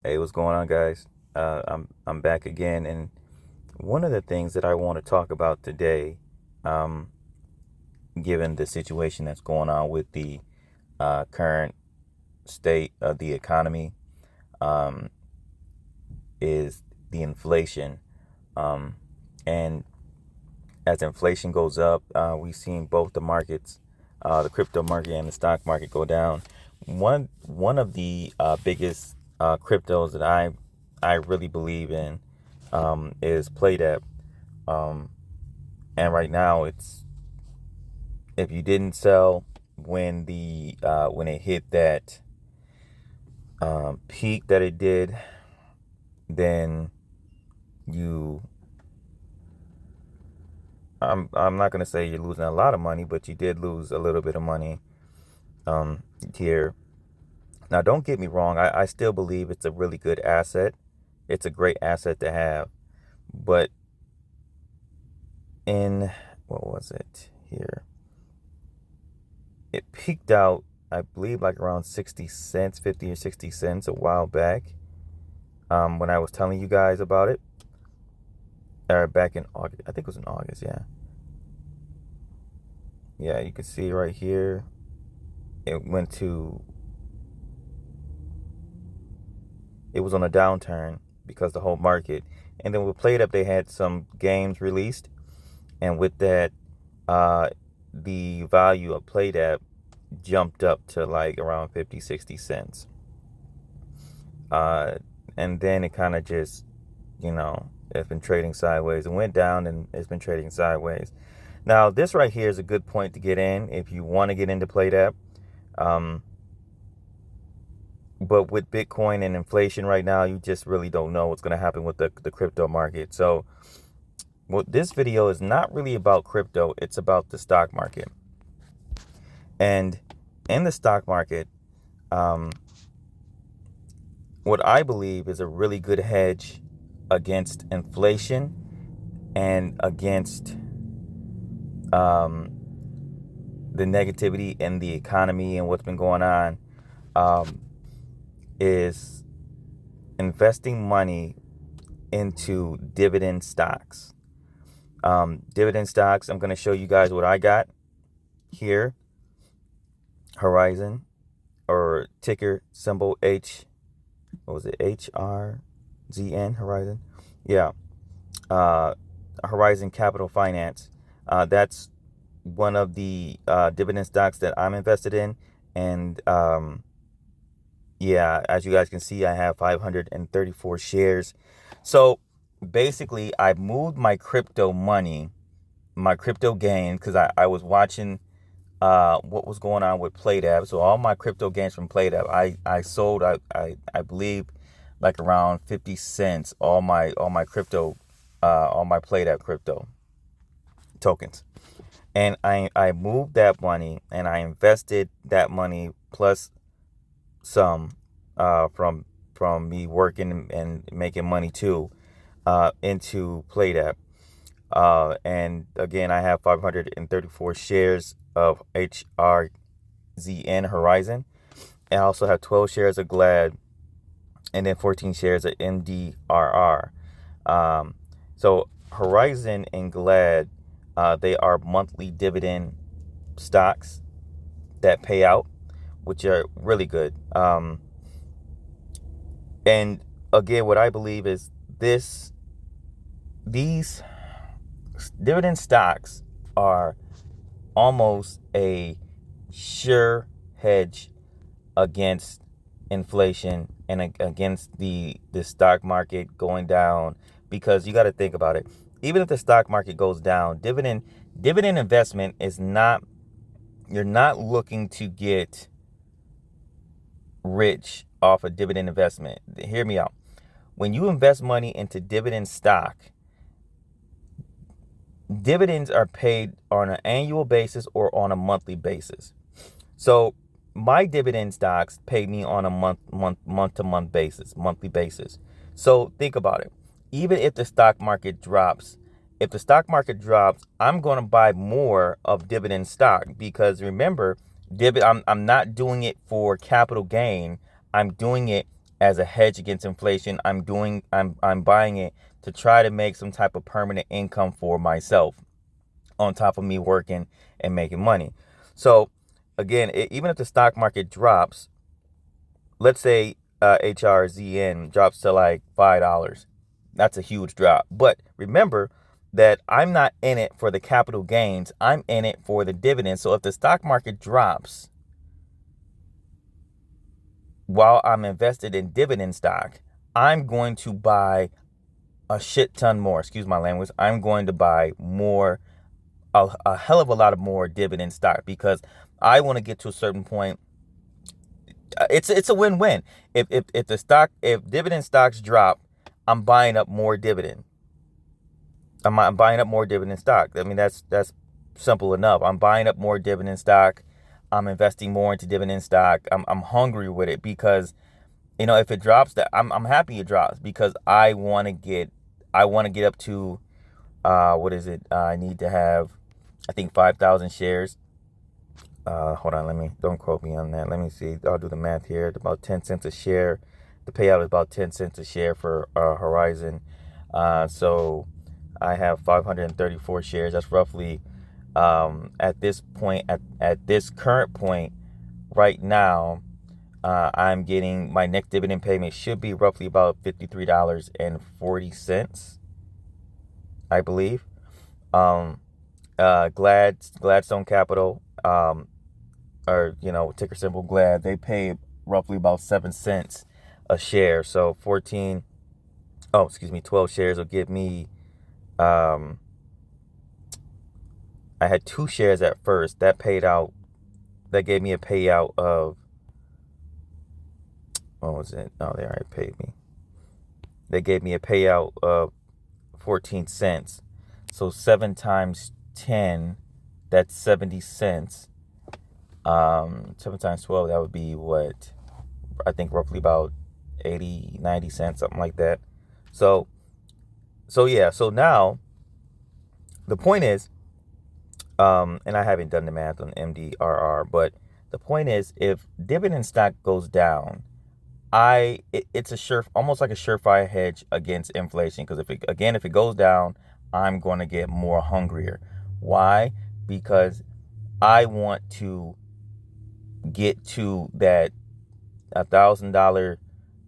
Hey, what's going on, guys? I'm back again, and one of the things that I want to talk about today, um, given the situation that's going on with the current state of the economy, um, is the inflation. Um, and as inflation goes up, we've seen both the markets, the crypto market and the stock market, go down. One of the biggest cryptos that I really believe in is Playdebt. Um, and right now, it's if you didn't sell when it hit that peak that it did, then you I'm not gonna say you're losing a lot of money, but you did lose a little bit of money here. Now, don't get me wrong. I still believe it's a really good asset. It's a great asset to have. But in, what was it here? It peaked out, I believe, like around 60 cents, 50 or 60 cents a while back, when I was telling you guys about it. Or back in August. I think it was in August, yeah. Yeah, you can see right here. It went to, it was on a downturn because the whole market. And then with Played Up, they had some games released. And with that, uh, the value of Played Up jumped up to like around 50, 60 cents. Uh, and then it kind of just, it's been trading sideways. It went down and it's been trading sideways. Now, this right here is a good point to get in if you want to get into Playdebt. Um, but with Bitcoin and inflation right now, you just really don't know what's going to happen with the crypto market. So, well, this video is not really about crypto. It's about the stock market. And in the stock market, um, what I believe is a really good hedge against inflation and against um, the negativity in the economy and what's been going on, um, is investing money into dividend stocks. Dividend stocks, I'm going to show you guys what I got here. Horizon, or ticker symbol H, what was it? HRZN, Horizon. Yeah. Horizon Capital Finance. That's one of the dividend stocks that I'm invested in. And yeah, as you guys can see, I have 534 shares. So basically, I moved my crypto money, my crypto gain, because I was watching what was going on with Playdebt. So all my crypto gains from Playdebt, I sold, I believe, like around 50 cents, all my crypto, all my Playdebt crypto tokens. And I moved that money and I invested that money plus some from me working and making money too, into Playdebt. And again, I have 534 shares of HRZN, Horizon. And I also have 12 shares of Glad, and then 14 shares of MDRR. So Horizon and Glad, they are monthly dividend stocks that pay out, which are really good. And again, what I believe is these dividend stocks are almost a sure hedge against inflation and against the stock market going down, because you got to think about it. Even if the stock market goes down, dividend investment is not, you're not looking to get rich off a dividend investment. Hear me out. When you invest money into dividend stock, dividends are paid on an annual basis or on a monthly basis. So my dividend stocks pay me on a month to month basis, monthly basis. So think about it. Even if the stock market drops, I'm going to buy more of dividend stock, because remember, I'm not doing it for capital gain. I'm doing it as a hedge against inflation. I'm buying it to try to make some type of permanent income for myself on top of me working and making money. So again, even if the stock market drops, let's say HRZN drops to like $5. That's a huge drop. But remember that I'm not in it for the capital gains. I'm in it for the dividends. So if the stock market drops while I'm invested in dividend stock, I'm going to buy a shit ton more. Excuse my language. I'm going to buy more, a hell of a lot of more dividend stock, because I want to get to a certain point. It's a win-win. If dividend stocks drop, I'm buying up more dividend. I'm buying up more dividend stock. I mean, that's simple enough. I'm buying up more dividend stock. I'm investing more into dividend stock. I'm hungry with it, because if it drops, that I'm happy it drops, because I want to get up to what is it? I need to have, I think, 5,000 shares. Hold on, don't quote me on that. Let me see. I'll do the math here. It's about 10 cents a share. The payout is about 10 cents a share for Horizon. So I have 534 shares. That's roughly, at this point, at this current point right now, I'm getting, my next dividend payment should be roughly about $53.40, I believe. Gladstone Capital, or ticker symbol GLAD, they pay roughly about 7 cents a share. So 12 shares will give me, I had 2 shares at first. That gave me a payout of, what was it? Oh, they already paid me. They gave me a payout of 14 cents. So 7 times 10, that's 70 cents. 7 times 12, that would be what? I think roughly about 80, 90 cents, something like that. So yeah. So now the point is, and I haven't done the math on MDRR, but the point is, if dividend stock goes down, it's almost like a surefire hedge against inflation. Because if it goes down, I'm going to get more hungrier. Why? Because I want to get to that $1,000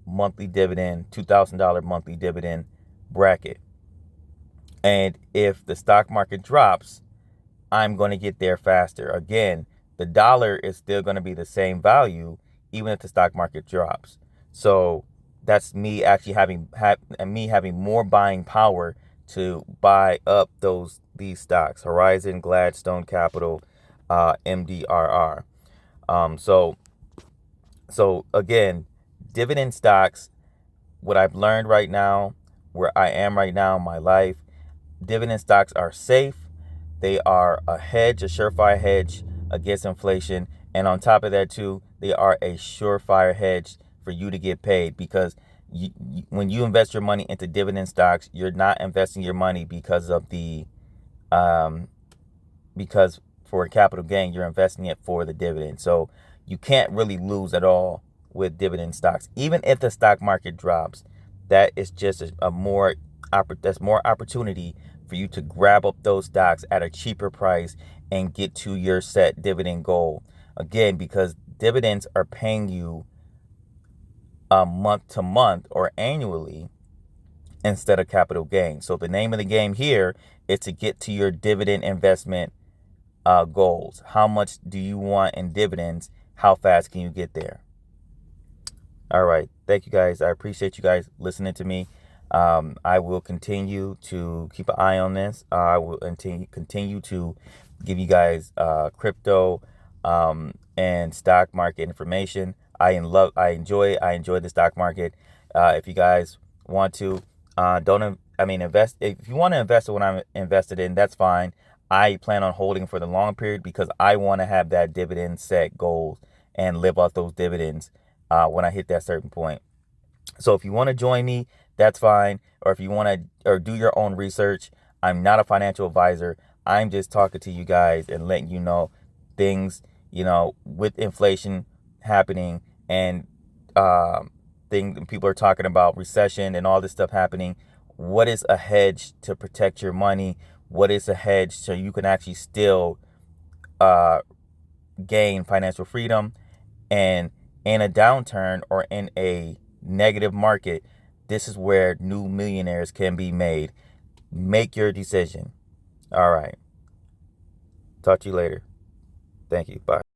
monthly dividend, $2,000 monthly dividend bracket. And if the stock market drops, I'm going to get there faster. Again, the dollar is still going to be the same value even if the stock market drops. So that's me actually having more buying power to buy up these stocks: Horizon, Gladstone Capital, MDRR. So again, dividend stocks, what I've learned right now, where I am right now in my life, dividend stocks are safe. They are a surefire hedge against inflation. And on top of that too, they are a surefire hedge for you to get paid, because when you invest your money into dividend stocks, you're not investing your money because for a capital gain. You're investing it for the dividend. So you can't really lose at all with dividend stocks. Even if the stock market drops, that is just more opportunity for you to grab up those stocks at a cheaper price and get to your set dividend goal. Again, because dividends are paying you month to month or annually instead of capital gains. So the name of the game here is to get to your dividend investment goals. How much do you want in dividends? How fast can you get there? All right. Thank you, guys. I appreciate you guys listening to me. I will continue to keep an eye on this. I will continue to give you guys crypto and stock market information. I enjoy the stock market. If you guys want to, invest. If you want to invest in what I'm invested in, that's fine. I plan on holding for the long period, because I want to have that dividend set goals and live off those dividends when I hit that certain point. So if you want to join me, that's fine. Or if you want to, or do your own research, I'm not a financial advisor. I'm just talking to you guys and letting you know things, with inflation happening and thing people are talking about, recession and all this stuff happening. What is a hedge to protect your money? What is a hedge so you can actually still gain financial freedom? And in a downturn or in a negative market, this is where new millionaires can be made. Make your decision. All right. Talk to you later. Thank you. Bye.